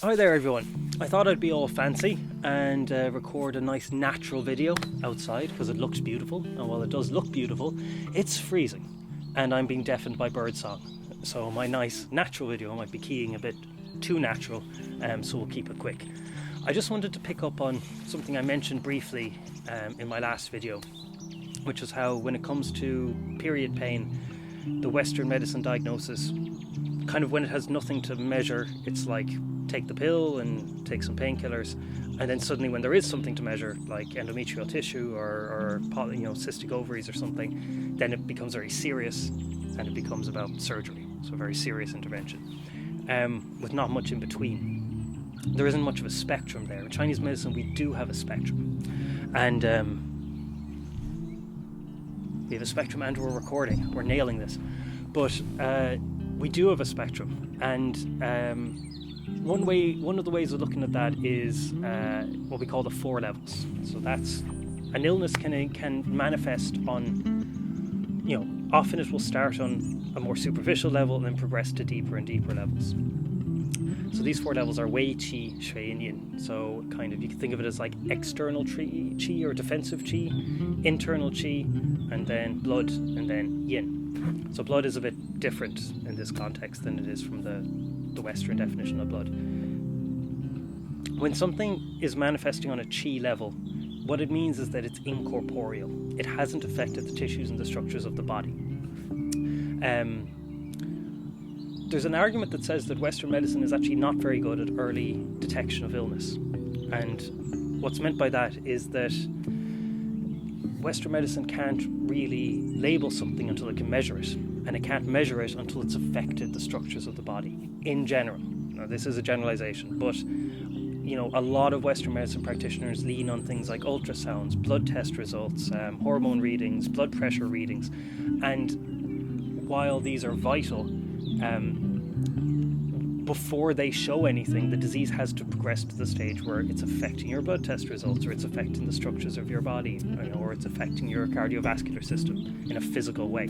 Hi there everyone. I thought I'd be all fancy and record a nice natural video outside because it looks beautiful, and while it does look beautiful, it's freezing and I'm being deafened by birdsong. So my nice natural video might be keying a bit too natural, so we'll keep it quick. I just wanted to pick up on something I mentioned briefly in my last video, which is how when it comes to period pain, the Western medicine diagnosis, kind of when it has nothing to measure, it's like take the pill and take some painkillers, and then suddenly when there is something to measure, like endometrial tissue or cystic ovaries or something, then it becomes very serious and it becomes about surgery. So a very serious intervention, with not much in between. There isn't much of a spectrum there. In Chinese medicine, we do have a spectrum, and we have a spectrum, and we're recording. We're nailing this, but we do have a spectrum, and one of the ways of looking at that is what we call the 4 levels. So that's an illness can manifest on, often it will start on a more superficial level and then progress to deeper and deeper levels. So these 4 levels are Wei, Qi, Shui, and Yin. So kind of you can think of it as like external Qi or defensive Qi, internal Qi, and then blood, and then Yin. So blood is a bit different in this context than it is from the Western definition of blood. When something is manifesting on a Qi level, what it means is that it's incorporeal. It hasn't affected the tissues and the structures of the body. There's an argument that says that Western medicine is actually not very good at early detection of illness. And what's meant by that is that Western medicine can't really label something until it can measure it. And it can't measure it until it's affected the structures of the body in general. Now, this is a generalization, but a lot of Western medicine practitioners lean on things like ultrasounds, blood test results, hormone readings, blood pressure readings. And while these are vital, before they show anything, the disease has to progress to the stage where it's affecting your blood test results, or it's affecting the structures of your body, or it's affecting your cardiovascular system in a physical way.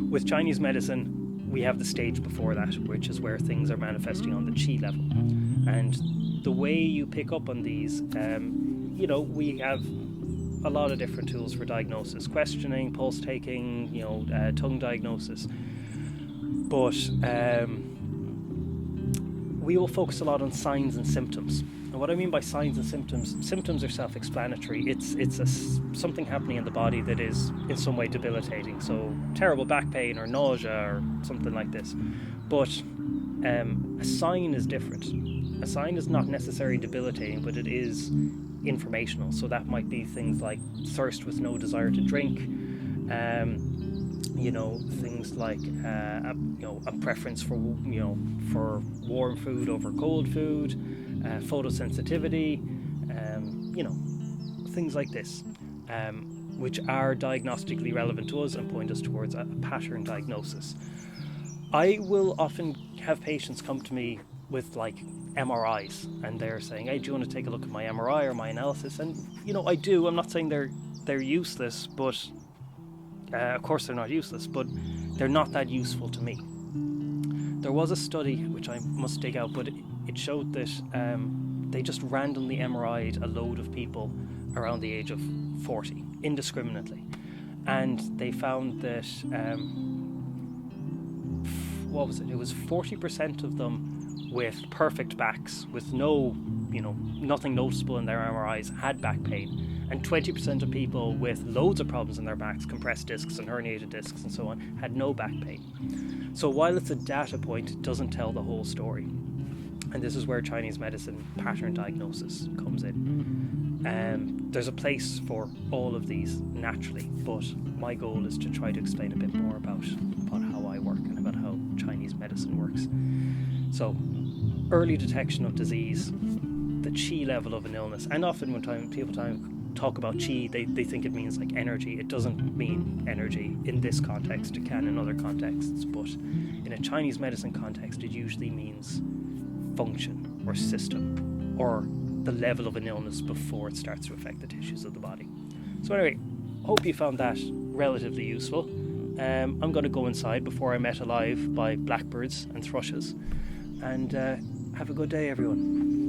With Chinese medicine, we have the stage before that, which is where things are manifesting on the Qi level. And the way you pick up on these, we have a lot of different tools for diagnosis: questioning, pulse taking, tongue diagnosis. But we will focus a lot on signs and symptoms. And what I mean by signs and symptoms are self-explanatory. It's something happening in the body that is in some way debilitating. So terrible back pain or nausea or something like this. But a sign is different. A sign is not necessarily debilitating, but it is informational. So that might be things like thirst with no desire to drink, things like a preference for warm food over cold food, photosensitivity, things like this, which are diagnostically relevant to us and point us towards a pattern diagnosis. I will often have patients come to me with like MRIs, and they're saying, "Hey, do you want to take a look at my MRI or my analysis?" And I do. I'm not saying they're useless, but of course they're not useless, but they're not that useful to me. There was a study, which I must dig out, but it showed that they just randomly MRI'd a load of people around the age of 40, indiscriminately. And they found that, it was 40% of them with perfect backs, with nothing noticeable in their MRIs, had back pain. And 20% of people with loads of problems in their backs, compressed discs and herniated discs and so on, had no back pain. So while it's a data point, it doesn't tell the whole story. And this is where Chinese medicine pattern diagnosis comes in. There's a place for all of these naturally, but my goal is to try to explain a bit more about how I work and about how Chinese medicine works. So, early detection of disease, the Qi level of an illness, and often when people talk about Qi, they think it means like energy. It doesn't mean energy in this context. It can in other contexts, but in a Chinese medicine context, it usually means function or system or the level of an illness before it starts to affect the tissues of the body. So anyway, hope you found that relatively useful. I'm going to go inside before I'm met alive by blackbirds and thrushes and Have a good day, everyone.